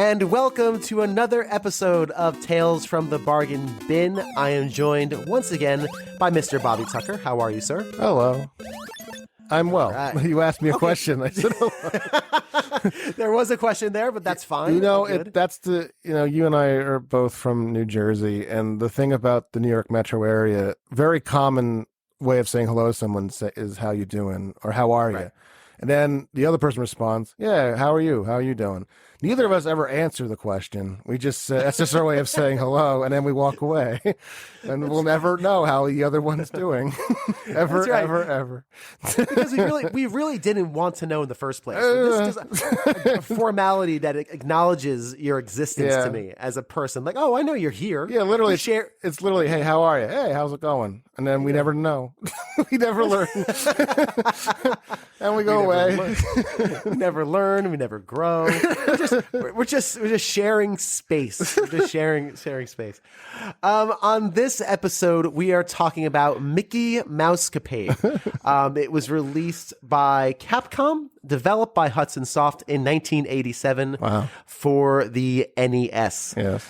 and welcome to another episode of Tales from the Bargain Bin. I am joined once again by Mr. Bobby Tucker. How are you, sir? Hello. I'm well. Right. You asked me a question. I said hello. There was a question there, but that's fine. You know, you and I are both from New Jersey, and the thing about the New York metro area, very common way of saying hello to someone is how you doing or how are you? Right. And then the other person responds, yeah, how are you? How are you doing? Neither of us ever answer the question. We just, that's just our way of saying hello, and then we walk away. And we'll never know how the other one's doing. Ever, That's right. ever. Because we really didn't want to know in the first place. This is just a formality that acknowledges your existence to me as a person. Like, oh, I know you're here. Yeah, literally, it's literally, hey, how are you? Hey, how's it going? And then we never know. We never learn. And we go away. We never learn. We never grow. We're just sharing space. We're just sharing space. On this episode, we are talking about Mickey Mousecapade. It was released by Capcom, developed by Hudson Soft in 1987 for the NES. Yes.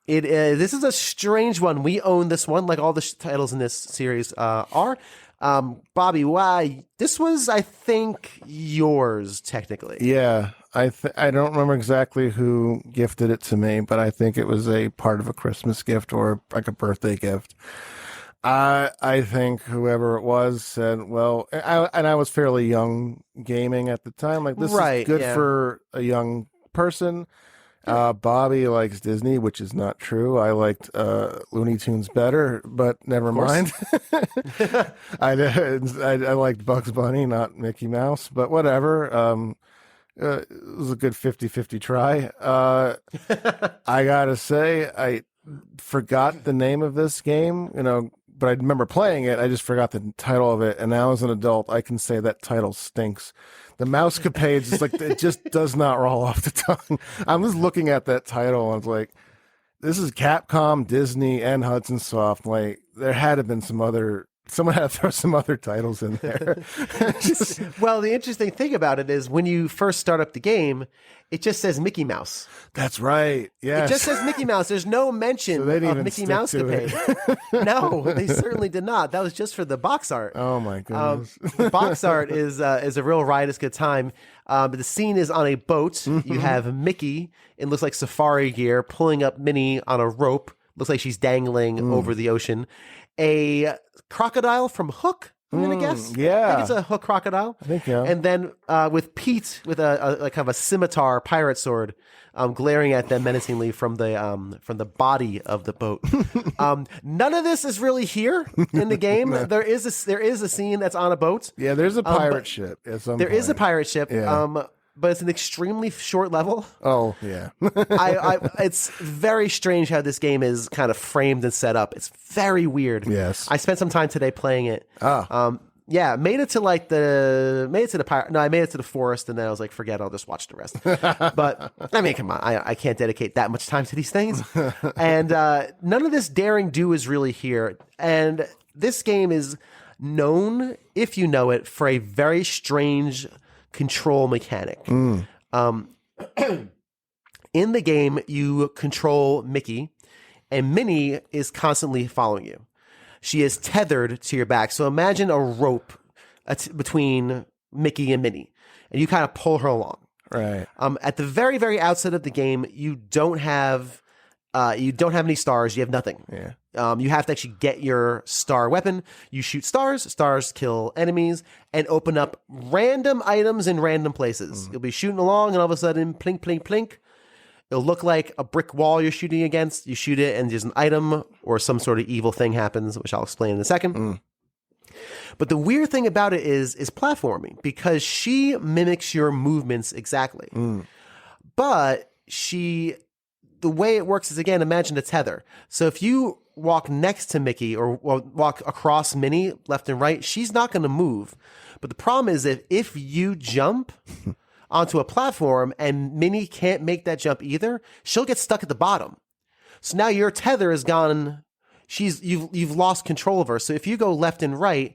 This is a strange one. We own this one, like all the titles in this series are. Bobby, why? This was, I think, yours, technically. Yeah. I don't remember exactly who gifted it to me, but I think it was a part of a Christmas gift or like a birthday gift. I think whoever it was said, well, I was fairly young gaming at the time. Like, this is good for a young person. Bobby likes Disney, which is not true. I liked Looney Tunes better, but never mind. I liked Bugs Bunny, not Mickey Mouse, but whatever. It was a good 50-50 try. I gotta say, I forgot the name of this game, but I remember playing it. I just forgot the title of it. And now as an adult, I can say that title stinks. The Mousecapades is like, it just does not roll off the tongue. I'm just looking at that title and it's like, this is Capcom, Disney, and Hudson Soft. Like, there had to have been someone had to throw some other titles in there. Well, the interesting thing about it is when you first start up the game, it just says Mickey Mouse. That's right. Yeah. It just says Mickey Mouse. There's no mention of Mickey Mousecapade. No, they certainly did not. That was just for the box art. Oh my goodness. The box art is a real riotous good time. But the scene is on a boat. Mm-hmm. You have Mickey in looks like safari gear pulling up Minnie on a rope. Looks like she's dangling over the ocean. A crocodile from Hook, I'm going to guess. Yeah. I think it's a Hook crocodile. I think, yeah. And then with Pete with a like kind of a scimitar pirate sword glaring at them menacingly from the body of the boat. None of this is really here in the game. No. There is a scene that's on a boat. Yeah, there's a pirate ship at some point. There is a pirate ship. Yeah. But it's an extremely short level. Oh, yeah. It's very strange how this game is kind of framed and set up. It's very weird. Yes. I spent some time today playing it. Yeah, made it to the pirate. No, I made it to the forest, and then I was like, forget it, I'll just watch the rest. But I mean, come on, I can't dedicate that much time to these things. And none of this daring do is really here. And this game is known, if you know it, for a very strange control mechanic. In the game, you control Mickey, and Minnie is constantly following you. She is tethered to your back. So imagine a rope between Mickey and Minnie, and you kind of pull her along. Right. At the very, very outset of the game, you don't have any stars. You have nothing. Yeah. You have to actually get your star weapon. You shoot stars. Stars kill enemies and open up random items in random places. You'll be shooting along, and all of a sudden, plink, plink, plink. It'll look like a brick wall you're shooting against. You shoot it, and there's an item or some sort of evil thing happens, which I'll explain in a second. But the weird thing about it is platforming, because she mimics your movements exactly. But the way it works is, again, imagine a tether. So if you walk next to Mickey or walk across Minnie left and right, she's not going to move. But the problem is if you jump onto a platform and Minnie can't make that jump either, she'll get stuck at the bottom. So now your tether is gone. You've lost control of her. So if you go left and right,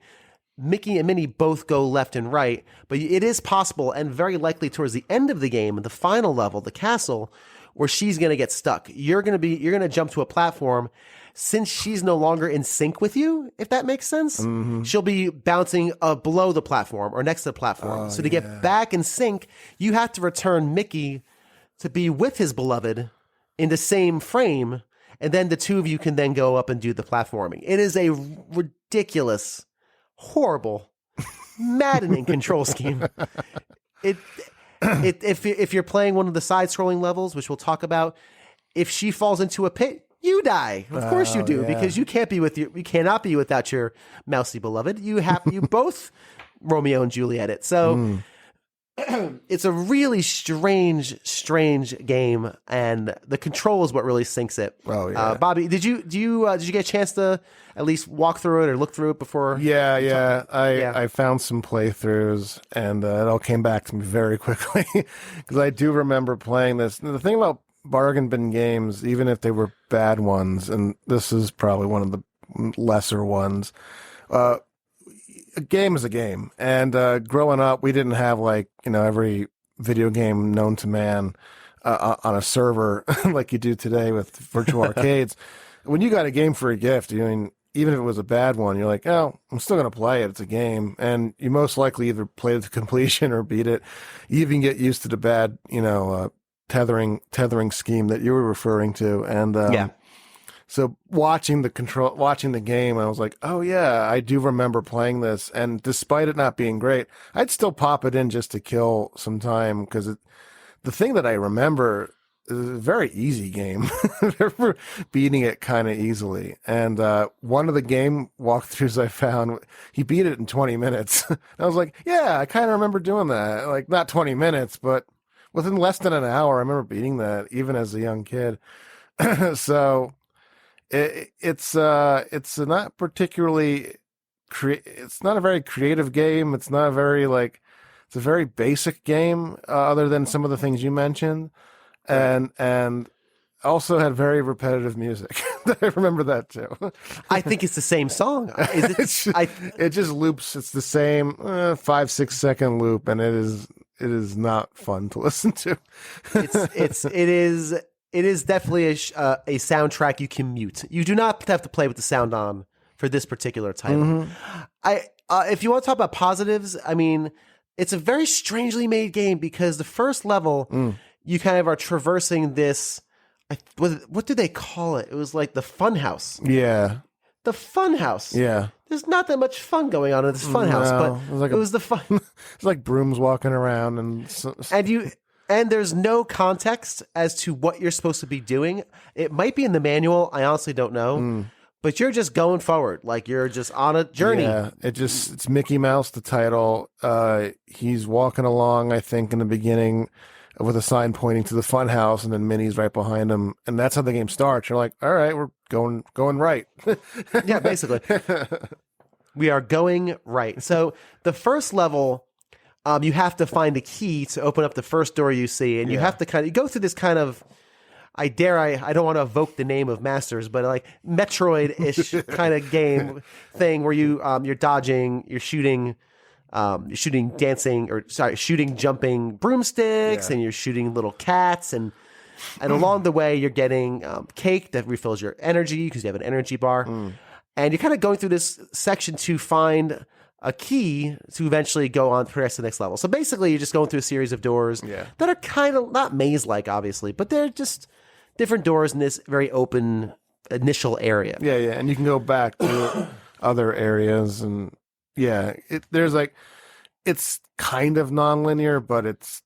Mickey and Minnie both go left and right, but it is possible and very likely towards the end of the game, the final level, the castle, or she's going to get stuck. You're going to jump to a platform. Since she's no longer in sync with you, if that makes sense, she'll be bouncing below the platform or next to the platform. So to get back in sync, you have to return Mickey to be with his beloved in the same frame, and then the two of you can then go up and do the platforming. It is a ridiculous, horrible, maddening control scheme. If you're playing one of the side-scrolling levels, which we'll talk about, if she falls into a pit, you die. Of course you do, because you cannot be without your mousy beloved. You both Romeo and Juliet it. So it's a really strange game, and the control is what really sinks it. Oh yeah, Bobby, did you get a chance to at least walk through it or look through it before? I found some playthroughs, and it all came back to me very quickly because I do remember playing this. The thing about bargain bin games, even if they were bad ones, and this is probably one of the lesser ones, a game is a game. And growing up, we didn't have every video game known to man on a server like you do today with virtual arcades. When you got a game for a gift, even if it was a bad one, you're like, oh, I'm still going to play it. It's a game. And you most likely either play it to completion or beat it. You even get used to the bad, tethering scheme that you were referring to. And so watching the game, I was like, oh yeah, I do remember playing this. And despite it not being great, I'd still pop it in just to kill some time, because the thing that I remember is a very easy game. I remember beating it kind of easily. And one of the game walkthroughs I found, he beat it in 20 minutes. I was like, yeah, I kind of remember doing that. Like, not 20 minutes, but within less than an hour, I remember beating that, even as a young kid. So it's not particularly it's not a very creative game. It's not a very it's a very basic game, other than some of the things you mentioned, and also had very repetitive music. I remember that too. I think it's the same song. It just loops. It's the same 5-6 second loop, and it is not fun to listen to. It is definitely a soundtrack you can mute. You do not have to play with the sound on for this particular title. If you want to talk about positives, I mean, it's a very strangely made game, because the first level, you kind of are traversing this. What did they call it? It was like the fun house. Yeah. The fun house. Yeah. There's not that much fun going on in this fun house, but it was the fun. It's like brooms walking around and there's no context as to what you're supposed to be doing. It might be in the manual. I honestly don't know. But you're just going forward. Like, you're just on a journey. Yeah, it's Mickey Mouse, the title. He's walking along, I think, in the beginning with a sign pointing to the fun house, and then Minnie's right behind him. And that's how the game starts. You're like, all right, we're going right. Yeah, basically. We are going right. So the first level, you have to find a key to open up the first door you see. And you have to you go through this kind of, I don't want to evoke the name of Masters, but like Metroid-ish kind of game thing where you're dodging, you're shooting, shooting jumping broomsticks, and you're shooting little cats, and along the way you're getting cake that refills your energy because you have an energy bar, and you're kind of going through this section to find a key to eventually go on to progress to the next level. So basically, you're just going through a series of doors that are kind of not maze-like, obviously, but they're just different doors in this very open initial area. Yeah, and you can go back to other areas, and it's kind of non-linear, but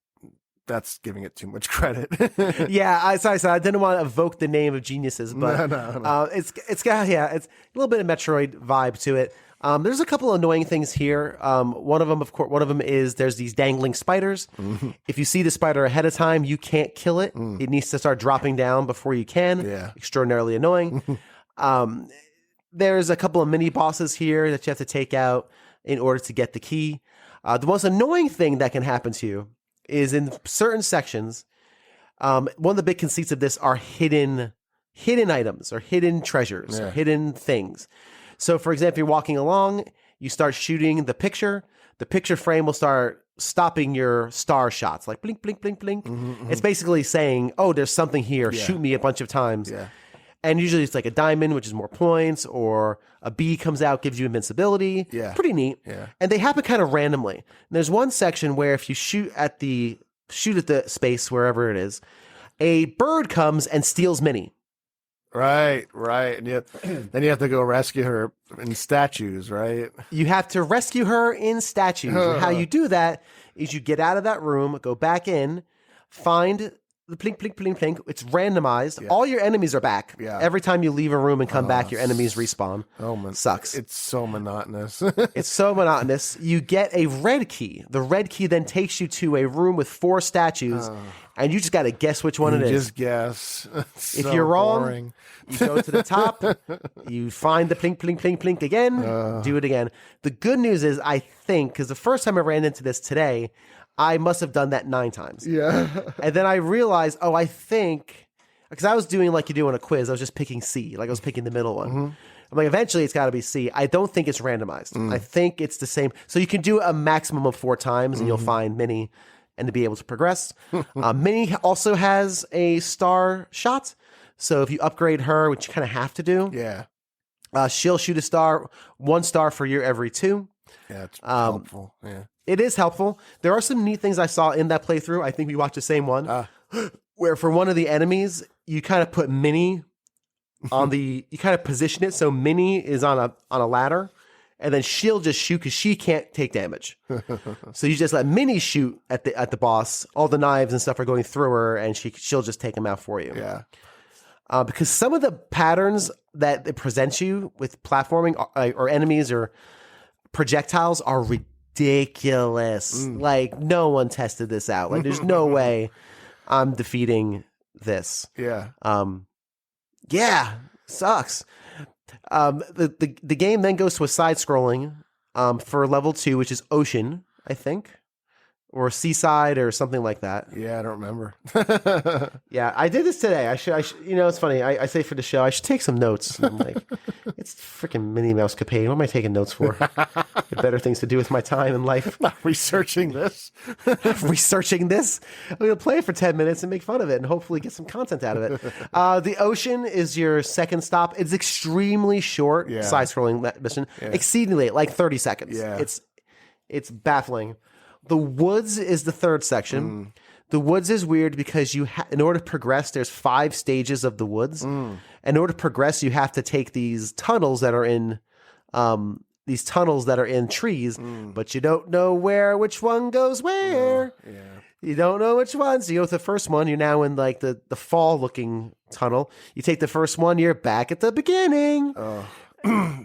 that's giving it too much credit. Sorry, I didn't want to evoke the name of geniuses, but no. It's got it's a little bit of Metroid vibe to it. There's a couple annoying things here. One of them is there's these dangling spiders. If you see the spider ahead of time, you can't kill it. It needs to start dropping down before you can. Yeah. Extraordinarily annoying. There's a couple of mini bosses here that you have to take out in order to get the key. The most annoying thing that can happen to you is in certain sections. One of the big conceits of this are hidden items or hidden treasures or hidden things. So, for example, you're walking along, you start shooting the picture the picture frame will start stopping your star shots, like blink, blink, blink, blink. It's basically saying, oh, there's something here. Shoot me a bunch of times. Yeah. And usually it's like a diamond, which is more points, or a bee comes out, gives you invincibility. Yeah. Pretty neat. Yeah. And they happen kind of randomly. And there's one section where if you shoot at the space, wherever it is, a bird comes and steals Minnie. Right. And then you have to go rescue her in statues, right? You have to rescue her in statues. And how you do that is you get out of that room, go back in, find the plink, plink, plink, plink. It's randomized. All your enemies are back. Yeah. Every time you leave a room and come back, your enemies respawn. Oh, man. Sucks. It's so monotonous. It's so monotonous. You get a red key. The red key then takes you to a room with 4 statues, and you just got to guess which one it is. Just guess. If you're wrong, you go to the top, you find the plink, plink, plink, plink again, do it again. The good news is, I think, because the first time I ran into this today, I must have done that 9 times. Yeah. And then I realized, I think, because I was doing like you do on a quiz, I was just picking C, like I was picking the middle one. I'm like, eventually it's got to be C. I don't think it's randomized. I think it's the same. So you can do a maximum of 4 times and you'll find Minnie and to be able to progress. Minnie also has a star shot. So if you upgrade her, which you kind of have to do, she'll shoot a star, 1 star for every 2. Yeah, it's helpful. Yeah. It is helpful. There are some neat things I saw in that playthrough. I think we watched the same one, where for one of the enemies, you kind of put Minnie on you kind of position it so Minnie is on a ladder, and then she'll just shoot because she can't take damage. So you just let Minnie shoot at the boss. All the knives and stuff are going through her, and she'll just take them out for you. Yeah. Because some of the patterns that it presents you with platforming or enemies or projectiles are ridiculous. Like, no one tested this out. Like, there's no way I'm defeating this. Yeah. Sucks. The game then goes to a side scrolling for level 2, which is Ocean, I think, or Seaside or something like that. Yeah, I don't remember. Yeah, I did this today. I should, it's funny. I say for the show, I should take some notes. I'm like, it's freaking Mickey Mousecapade. What am I taking notes for? Got better things to do with my time in life. Not researching this. Researching this. I'm going to play it for 10 minutes and make fun of it and hopefully get some content out of it. The Ocean is your second stop. It's extremely short, side-scrolling mission. Exceedingly, like 30 seconds. Yeah. It's baffling. The Woods is the third section. The Woods is weird because in order to progress, there's 5 stages of the Woods. In order to progress, you have to take these tunnels that are in trees, but you don't know which one goes where. You don't know which one. So you go with the first one. You're now in like the fall-looking tunnel. You take the first one. You're back at the beginning.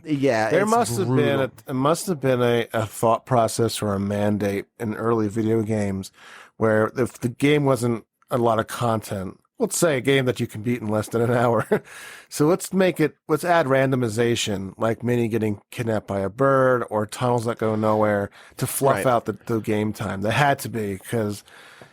Yeah, there must have been a thought process or a mandate in early video games where if the game wasn't a lot of content, let's say a game that you can beat in less than an hour, so let's add randomization, like Minnie getting kidnapped by a bird or tunnels that go nowhere to fluff out the game time. That had to be, because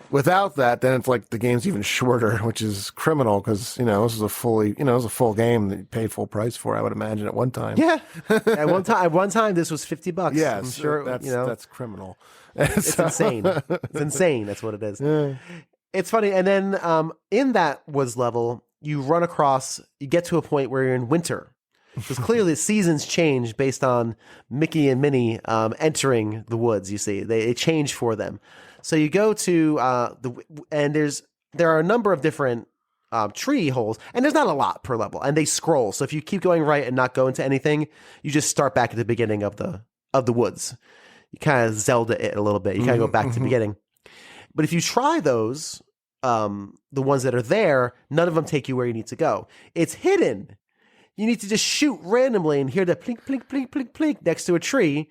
without that, then it's like the game's even shorter, which is criminal because, this is a full game that you paid full price for, I would imagine, at one time. Yeah. At one time, this was $50. Yeah, I'm sure that's criminal. It's insane. It's insane. That's what it is. Yeah. It's funny. And then in that Woods level, you get to a point where you're in winter. Because clearly the seasons change based on Mickey and Minnie entering the woods, you see. They change for them. So you go to there are a number of different tree holes, and there's not a lot per level, and they scroll. So if you keep going right and not go into anything, you just start back at the beginning of the woods. You kind of Zelda it a little bit. You kind of go back to the beginning. But if you try those, the ones that are there, none of them take you where you need to go. It's hidden. You need to just shoot randomly and hear the plink, plink, plink, plink, plink next to a tree.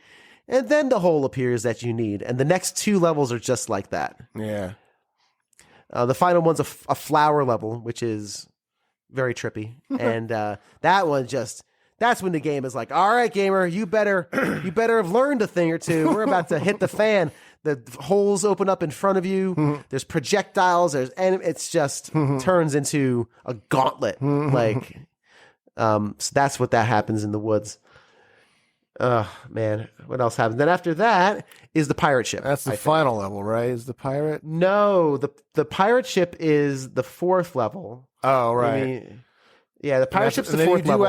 And then the hole appears that you need. And the next 2 levels are just like that. Yeah. The final one's a flower level, which is very trippy. And that one that's when the game is like, all right, gamer, you better have learned a thing or two. We're about to hit the fan. The holes open up in front of you. There's projectiles. And it's just turns into a gauntlet. So that's what that happens in the woods. Oh man, what else happens? Then after that is the pirate ship. That's the final level, right? Is the pirate? No, the pirate ship is the fourth level. Oh, right. I mean, yeah, the pirate ship's the and then fourth level.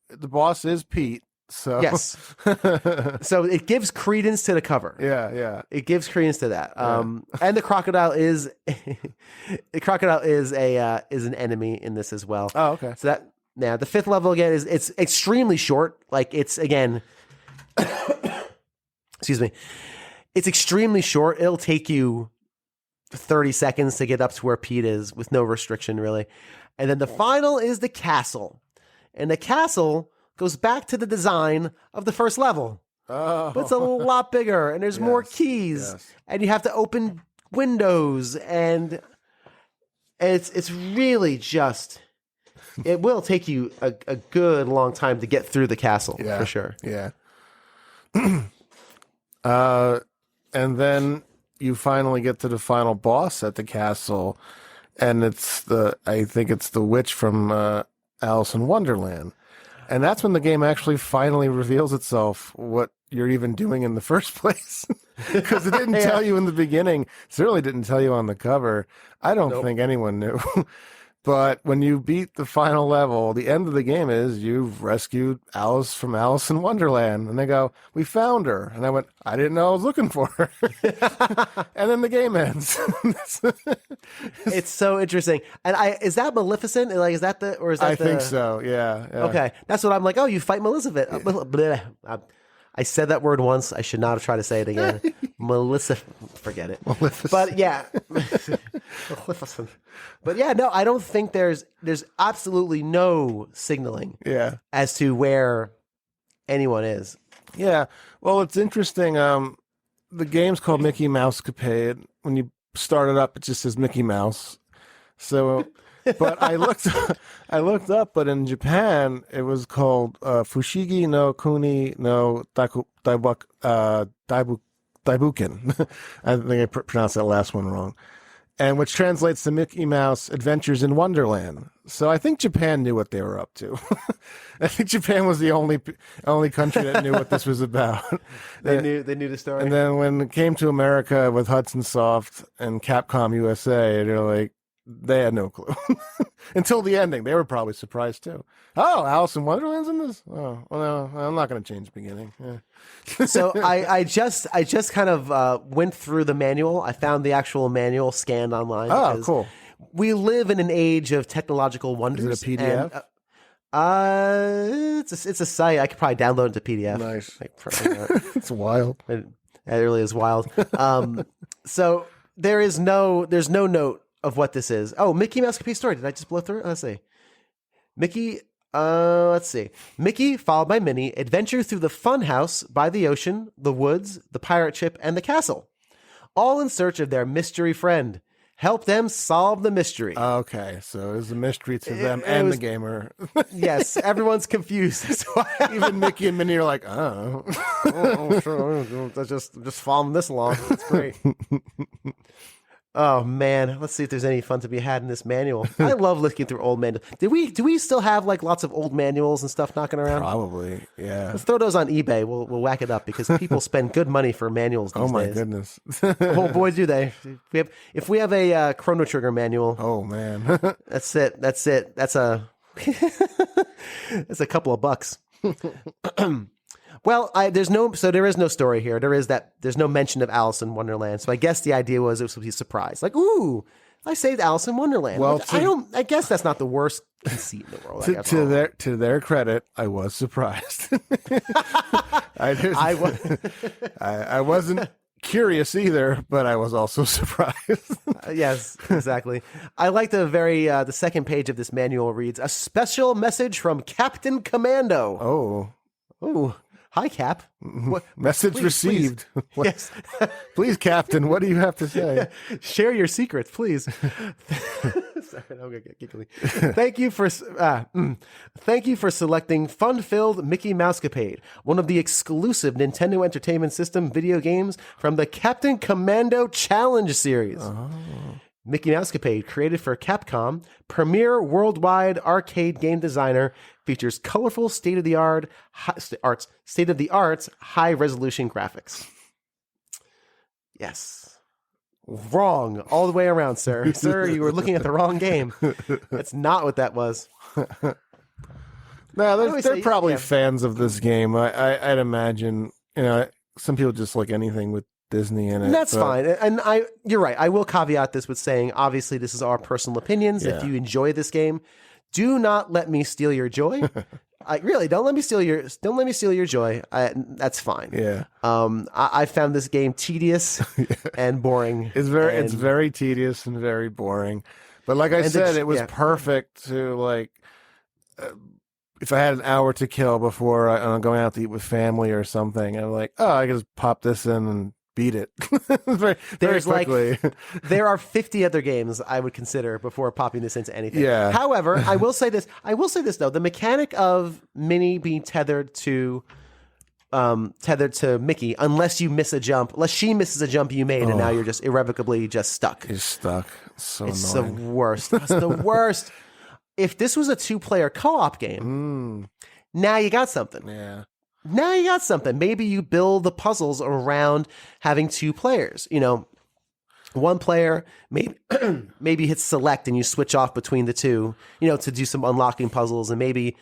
The boss is Pete. So Yes. So it gives credence to the cover. yeah. It gives credence to that. And the crocodile is is an enemy in this as well. Oh, okay. So that the fifth level again it's extremely short. Like it's again excuse me. It's extremely short. It'll take you 30 seconds to get up to where Pete is with no restriction really. And then the final is the castle. And the castle goes back to the design of the first level. Oh. But it's a lot bigger and there's more keys and you have to open windows and it's really just it will take you a good long time to get through the castle for sure. Yeah. And then you finally get to the final boss at the castle, and I think it's the witch from Alice in Wonderland. And that's when the game actually finally reveals itself what you're even doing in the first place. Because it didn't tell you in the beginning. Certainly didn't tell you on the cover. I don't think anyone knew. But when you beat the final level, the end of the game is you've rescued Alice from Alice in Wonderland. And they go, we found her. And I went, I didn't know I was looking for her. And then the game ends. It's so interesting. And is that Maleficent? Like, is that I think so. Yeah. Okay. That's what I'm like. Oh, you fight Maleficent. I said that word once. I should not have tried to say it again. Melissa, forget it. Maleficent. But yeah. Maleficent. But yeah, no, I don't think there's absolutely no signaling as to where anyone is. Yeah. Well, it's interesting. The game's called Mickey Mousecapade. When you start it up, it just says Mickey Mouse. So, but I looked up, but in Japan, it was called Fushigi no Kuni no Daibuken. I think I pronounced that last one wrong. And which translates to Mickey Mouse Adventures in Wonderland. So I think Japan knew what they were up to. I think Japan was the only country that knew what this was about. They knew the story. And then when it came to America with Hudson Soft and Capcom USA, they had no clue. Until the ending. They were probably surprised too. Oh, Alice in Wonderland's in this? Oh, well, no, I'm not going to change the beginning. Yeah. So I just kind of went through the manual. I found the actual manual scanned online. Oh, cool. We live in an age of technological wonders. Is it a PDF? And, it's a site. I could probably download it to PDF. Nice. It's wild. It really is wild. So there's no note of what this is. Oh, Mickey Mousecapade story. Did I just blow through it? Let's see. Mickey, Mickey, followed by Minnie, adventure through the fun house by the ocean, the woods, the pirate ship, and the castle, all in search of their mystery friend. Help them solve the mystery. Okay, so it was a mystery to them and the gamer. Yes, everyone's confused. Even Mickey and Minnie are like, oh. Sure. Just following this along. That's great. Oh man, let's see if there's any fun to be had in this manual. I love looking through old manuals. Do we still have like lots of old manuals and stuff knocking around? Probably, yeah. Let's throw those on eBay. We'll whack it up because people spend good money for manuals these days. Oh my goodness. Oh boy, do they. If we have a Chrono Trigger manual. Oh man. That's it. That's a that's a couple of bucks. Well, there is no story here. There's no mention of Alice in Wonderland. So I guess the idea was it was to be a surprise. Like, ooh, I saved Alice in Wonderland. Well, I guess that's not the worst conceit in the world. To their credit, I was surprised. I wasn't curious either, but I was also surprised. Yes, exactly. I like the second page of this manual reads, a special message from Captain Commando. Oh. Hi, Cap. Message received. Please. Yes. Please, Captain, what do you have to say? Share your secrets, please. Sorry, I'm gonna get giggly. Thank you for selecting fun-filled Mickey Mousecapade, one of the exclusive Nintendo Entertainment System video games from the Captain Commando Challenge series. Oh. Mickey Mousecapade, created for Capcom, premier worldwide arcade game designer, features colorful, state-of-the-art, high-resolution graphics. Yes. Wrong all the way around, sir. Sir, you were looking at the wrong game. That's not what that was. No, they're probably fans of this game. I'd imagine, some people just like anything with Disney in it. That's fine. And you're right. I will caveat this with saying, obviously, this is our personal opinions. Yeah. If you enjoy this game, do not let me steal your joy. Don't let me steal your joy. That's fine. Yeah. I found this game tedious and boring. It's very tedious and very boring. But like I said, it was perfect to like. If I had an hour to kill before I'm going out to eat with family or something, I'm like, I can just pop this in and beat it very quickly. There are 50 other games I would consider before popping this into anything. Yeah. However, I will say this though, the mechanic of Minnie being tethered to Mickey, unless she misses a jump you made, and now you're just irrevocably just stuck. You're stuck. It's annoying. The worst. It's the worst. If this was a 2-player co-op game, now you got something. Yeah. Now you got something. Maybe you build the puzzles around having 2 players. One player maybe hits select and you switch off between the two, to do some unlocking puzzles, and maybe,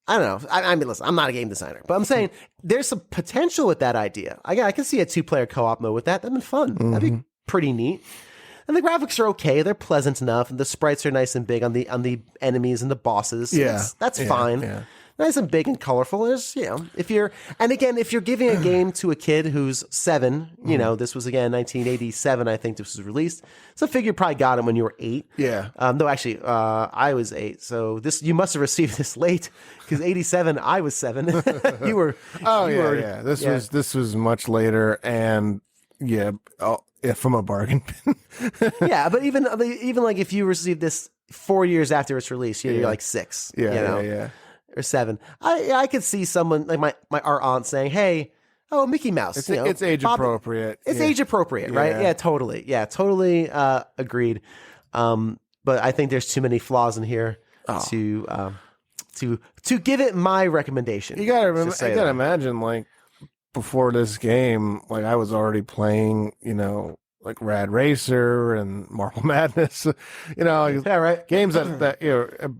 I don't know. I mean, listen, I'm not a game designer, but I'm saying there's some potential with that idea. I can see a 2-player co-op mode with that. That'd be fun. That'd be pretty neat. And the graphics are okay; they're pleasant enough, and the sprites are nice and big on the enemies and the bosses. So that's fine. Yeah. Nice and big and colorful. There's, if you're giving a game to a kid who's 7, this was again 1987. I think this was released. So I figure you probably got it when you were 8. Yeah. Though actually, I was 8. So you must have received this late, because 87, I was 7. You were. Yeah. This was much later, and from a bargain bin. Yeah, but even like if you received this 4 years after its release, you're like 6. Yeah. Or 7. I could see someone like our aunt saying, "Hey, Mickey Mouse." It's age appropriate. It's age appropriate, right? Yeah, totally. Yeah, totally agreed. But I think there's too many flaws in here to give it my recommendation. You gotta imagine, like, before this game, like, I was already playing, like Rad Racer and Marble Madness, games that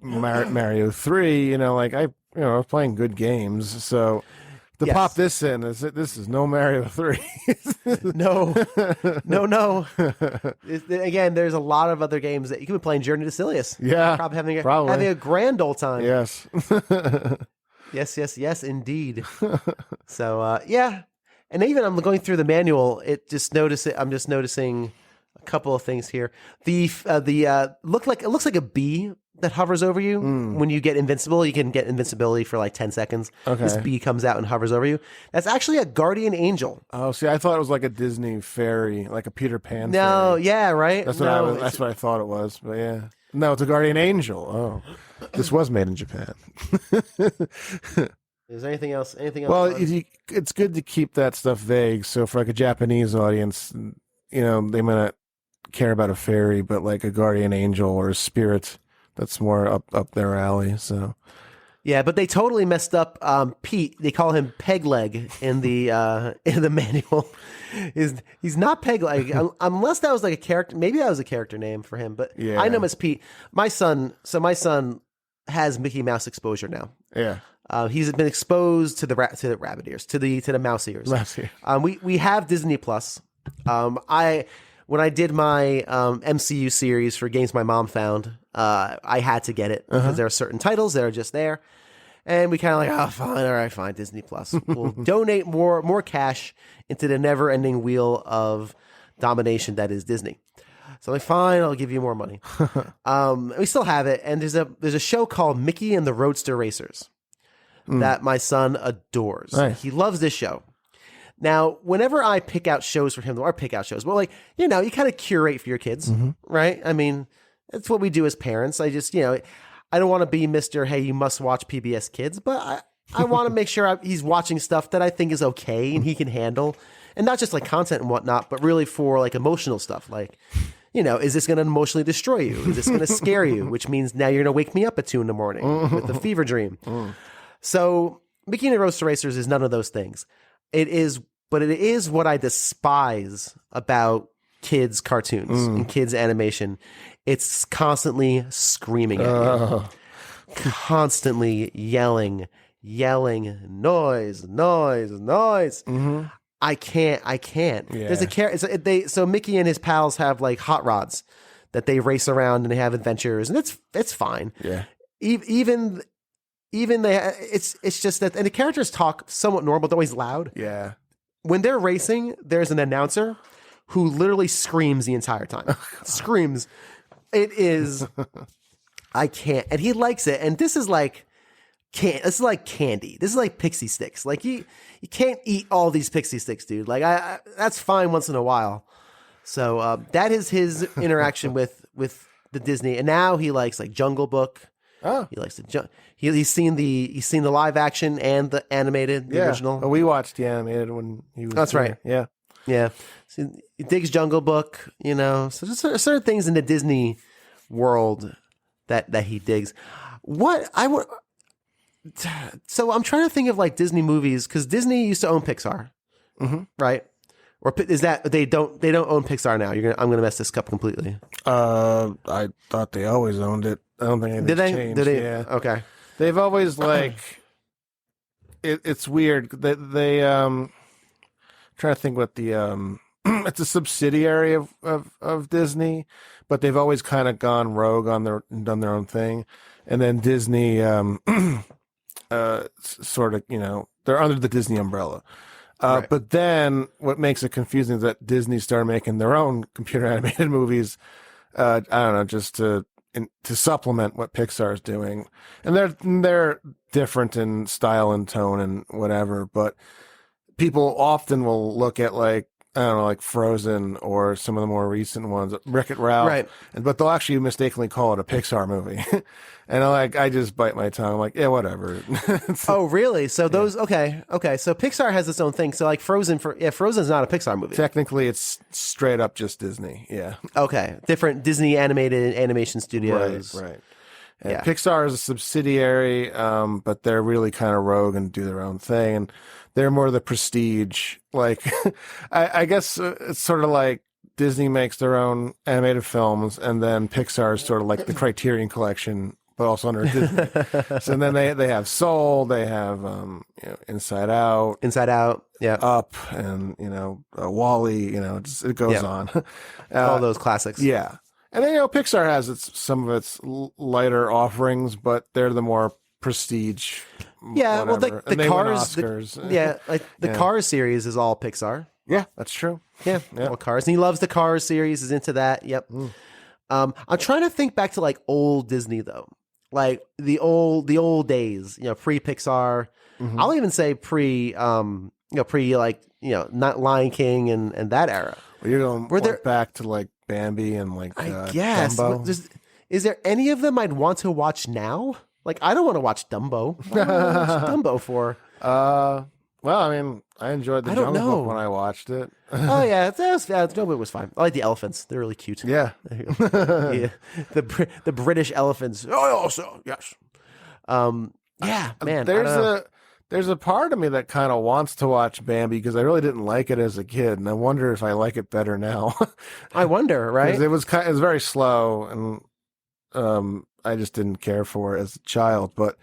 Mario 3, I was playing good games. So to pop this in, this is no Mario 3. No. Again, there's a lot of other games that you can be playing. Journey to Silius. Yeah, probably having a grand old time. Yes. Yes, indeed. So, and even I'm going through the manual. I'm just noticing a couple of things here. It looks like a bee that hovers over you when you get invincible. You can get invincibility for like 10 seconds. Okay. This bee comes out and hovers over you. That's actually a guardian angel. Oh, see, I thought it was like a Disney fairy, like a Peter Pan. No, fairy. Yeah, right. That's what I thought it was. But yeah, no, it's a guardian angel. Oh, this was made in Japan. Is there anything else? Well, it's good to keep that stuff vague. So for like a Japanese audience, they might not care about a fairy, but like a guardian angel or a spirit, that's more up their alley. So yeah, but they totally messed up Pete. They call him Pegleg in the manual. He's not Pegleg unless that was like a character. Maybe that was a character name for him. But yeah. I know him as Pete. My son has Mickey Mouse exposure now. Yeah. He's been exposed to the rabbit ears, to the mouse ears. We have Disney Plus. When I did my MCU series for games my mom found, I had to get it because there are certain titles that are just there, and we kind of like, fine, all right, fine, Disney Plus. We'll donate more cash into the never-ending wheel of domination that is Disney. So I'm like, fine, I'll give you more money. We still have it, and there's a show called Mickey and the Roadster Racers that my son adores. Nice. He loves this show. Now, whenever I pick out shows for him, or pick out shows, well, like, you kind of curate for your kids, right? I mean, that's what we do as parents. I just, I don't want to be Mr. Hey, you must watch PBS Kids, but I want to make sure he's watching stuff that I think is okay and he can handle. And not just like content and whatnot, but really for like emotional stuff. Like, is this going to emotionally destroy you? Is this going to scare you? Which means now you're going to wake me up at 2 a.m. with a fever dream. So Mickey and the Roast Racers is none of those things. It is what I despise about kids' cartoons and kids' animation. It's constantly screaming at you. Constantly yelling, noise. I can't. Yeah. There's so Mickey and his pals have like hot rods that they race around and they have adventures, and it's fine. Yeah. Even it's just that, and the characters talk somewhat normal, they're always loud. Yeah. When they're racing, there's an announcer who literally screams the entire time. Screams. It is. I can't, and he likes it. And this is like candy. This is like pixie sticks. Like you can't eat all these pixie sticks, dude. Like I that's fine once in a while. So that is his interaction with the Disney. And now he likes like Jungle Book. Oh, he likes the he's seen the live action and the animated, the original. Oh, we watched the animated when he was. That's there. right. Yeah. Yeah. So he digs Jungle Book. So just certain things in the Disney world that he digs. So I'm trying to think of like Disney movies, because Disney used to own Pixar, right? Or is that they don't own Pixar now? I'm gonna mess this up completely. I thought they always owned it. I don't think anything's changed. Did they? Yeah. Okay. They've always like it's weird that they trying to think what the it's a subsidiary of Disney, but they've always kind of gone rogue done their own thing, and then Disney sort of they're under the Disney umbrella. Right. But then what makes it confusing is that Disney started making their own computer animated movies. I don't know, just to supplement what Pixar is doing, and they're different in style and tone and whatever. But people often will look at like, I don't know, like Frozen or some of the more recent ones, Wreck-It Ralph, right? But they'll actually mistakenly call it a Pixar movie, and I just bite my tongue. I'm like, yeah, whatever. Oh, really? So those okay. So Pixar has its own thing. So like Frozen's not a Pixar movie. Technically, it's straight up just Disney. Yeah. Okay, different Disney animated animation studios. Right. And Pixar is a subsidiary, but they're really kind of rogue and do their own thing. And they're more the prestige. Like, I guess it's sort of like Disney makes their own animated films, and then Pixar is sort of like the Criterion Collection, but also under Disney. So then they have Soul, they have Inside Out, yeah, Up, and WALL-E. It goes on. All those classics. Yeah. And then, Pixar has some of its lighter offerings, but they're the more prestige. Yeah, whatever. well, the Cars, the Cars series is all Pixar. Yeah, that's true. Yeah, all Cars, and he loves the Cars series. Is into that. Yep. I'm trying to think back to like old Disney though, like the old days. Pre Pixar. I'll even say pre like not Lion King and that era. Well, you're going back to like Bambi and like I guess. Dumbo. Is there any of them I'd want to watch now? Like, I don't want to watch Dumbo. What do I watch Dumbo for? Well, I mean, I enjoyed the Jungle Book when I watched it. Oh yeah, Dumbo was fine. I like the elephants; they're really cute. Yeah, yeah. The British elephants. Oh, also yes. Yeah, man. There's a part of me that kind of wants to watch Bambi because I really didn't like it as a kid, and I wonder if I like it better now. I wonder, right? It was very slow, and I just didn't care for it as a child. But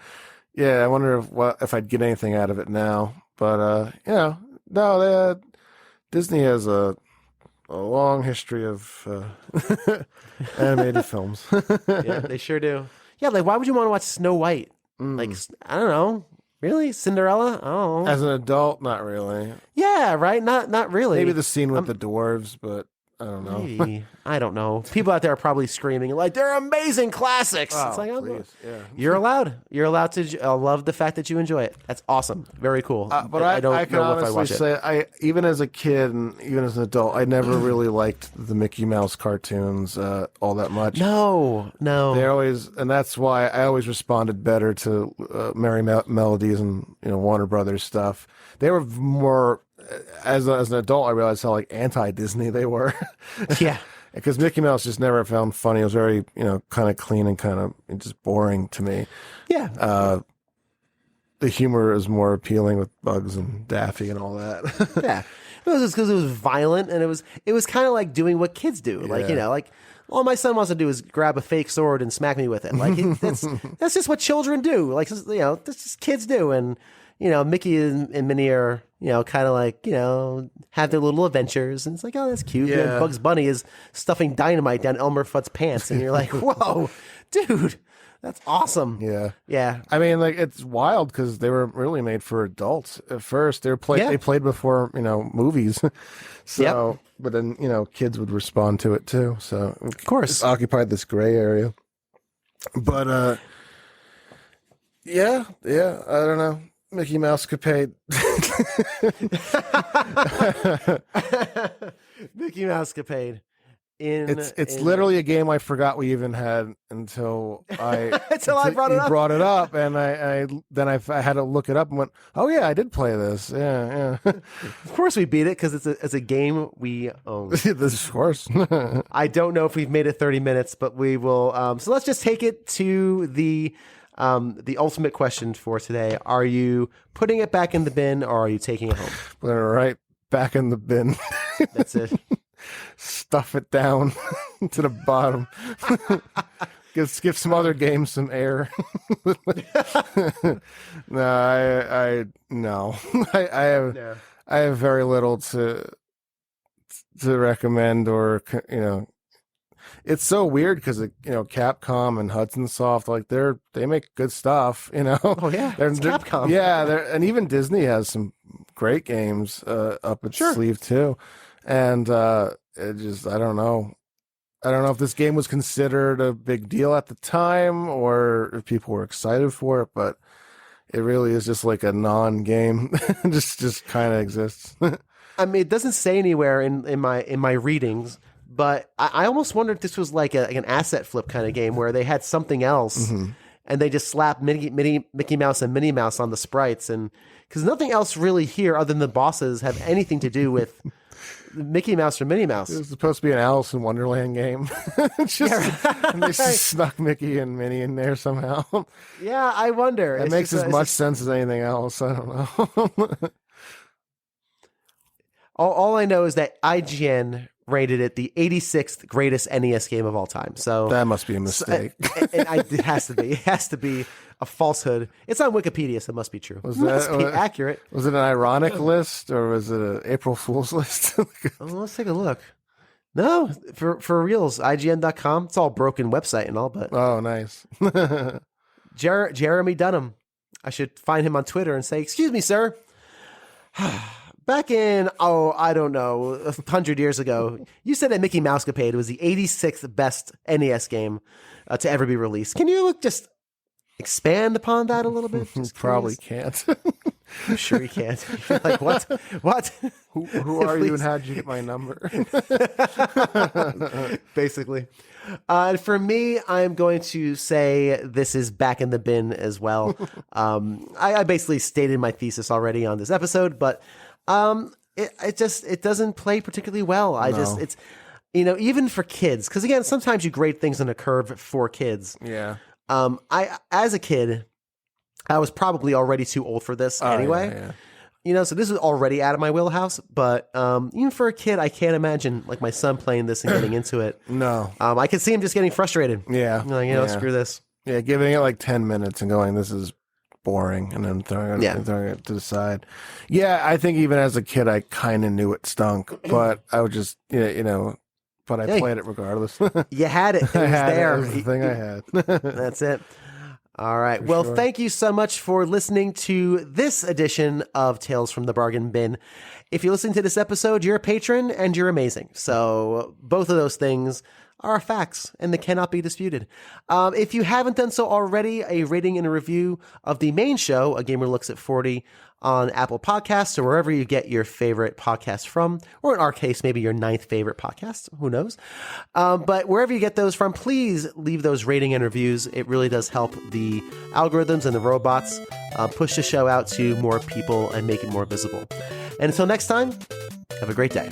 yeah, I wonder if I'd get anything out of it now. But no, Disney has a long history of animated films. Yeah, they sure do. Yeah, like why would you want to watch Snow White? Like I don't know. Really? Cinderella? Oh. As an adult, not really. Yeah, right? Not really. Maybe the scene with the dwarves, but I don't know. Maybe. I don't know. People out there are probably screaming like, they're amazing classics. Oh, it's like, please. Yeah. You're allowed. You're allowed to love the fact that you enjoy it. That's awesome. Very cool. But I don't know if I watch it. Even as a kid and even as an adult, I never really liked the Mickey Mouse cartoons all that much. No. They always, and that's why I always responded better to Merry Melodies and Warner Brothers stuff. They were more, as an adult, I realized how like anti-Disney they were. Yeah. because Mickey Mouse just never found funny. It was very, kind of clean and kind of just boring to me. Yeah. The humor is more appealing with Bugs and Daffy and all that. Yeah. It was just because it was violent, and it was kind of like doing what kids do. Like, like all my son wants to do is grab a fake sword and smack me with it. Like that's just what children do. Like, that's just kids do. And Mickey and Minnie are kind of like have their little adventures, and it's like, oh, that's cute. Yeah. And then Bugs Bunny is stuffing dynamite down Elmer Fudd's pants, and you're like, whoa, dude. That's awesome. Yeah. Yeah. I mean, like, it's wild because they were really made for adults at first. They played before, movies. So, but then, kids would respond to it too. So, of course, it occupied this gray area. But, yeah, I don't know. Mickey Mousecapade. Mickey Mousecapade. It's literally a game I forgot we even had until I brought it up, and I had to look it up and went, oh yeah, I did play this. Yeah. Of course we beat it because it's a game we own. This, of course. I don't know if we've made it 30 minutes, but we will. So let's just take it to the ultimate question for today. Are you putting it back in the bin, or are you taking it home? Put it right back in the bin. That's it. Stuff it down to the bottom. Give some other games some air. No, I have very little to recommend, or it's so weird because Capcom and Hudson Soft, like they make good stuff. Oh yeah, it's Capcom. Yeah, and even Disney has some great games up its sleeve too. And it just, I don't know. I don't know if this game was considered a big deal at the time or if people were excited for it, but it really is just like a non-game. just kind of exists. I mean, it doesn't say anywhere in my readings, but I almost wondered if this was like an asset flip kind of game where they had something else and they just slapped Mickey Mouse and Minnie Mouse on the sprites, and because nothing else really here other than the bosses have anything to do with Mickey Mouse or Minnie Mouse. It was supposed to be an Alice in Wonderland game. And they just snuck Mickey and Minnie in there somehow. Yeah, I wonder. It makes as much sense as anything else. I don't know. All I know is that IGN rated it the 86th greatest NES game of all time. So that must be a mistake. It has to be. It has to be a falsehood. It's on Wikipedia, so it must be true. It must be accurate. Was it an ironic list or was it an April Fool's list? Let's take a look. No, for reals, IGN.com. It's all broken website and all, but oh, nice. Jeremy Dunham. I should find him on Twitter and say, "Excuse me, sir. Back in, I don't know, 100 years ago, you said that Mickey Mousecapade was the 86th best NES game to ever be released. Can you just expand upon that a little bit?" Probably can't. I'm sure you can't. You're like, what? Who are you and how did you get my number? Basically. For me, I'm going to say this is back in the bin as well. I basically stated my thesis already on this episode, but it doesn't play particularly well. It's even for kids, because again, sometimes you grade things on a curve for kids. Yeah. As a kid, I was probably already too old for this anyway. Yeah. So this is already out of my wheelhouse, but even for a kid, I can't imagine like my son playing this and getting into it. No. I could see him just getting frustrated. Yeah. Like, screw this. Yeah, giving it like 10 minutes and going, this is boring, and then throwing it to the side. Yeah, I think even as a kid, I kind of knew it stunk, but I would just, but I played it regardless. You had it. It was there. It was the thing I had. That's it. All right. Well, thank you so much for listening to this edition of Tales from the Bargain Bin. If you're listening to this episode, you're a patron and you're amazing. So both of those things are facts and they cannot be disputed. If you haven't done so already, a rating and a review of the main show, A Gamer Looks at 40, on Apple Podcasts or wherever you get your favorite podcast from, or in our case, maybe your 9th favorite podcast. Who knows? But wherever you get those from, please leave those rating and reviews. It really does help the algorithms and the robots push the show out to more people and make it more visible. And until next time, have a great day.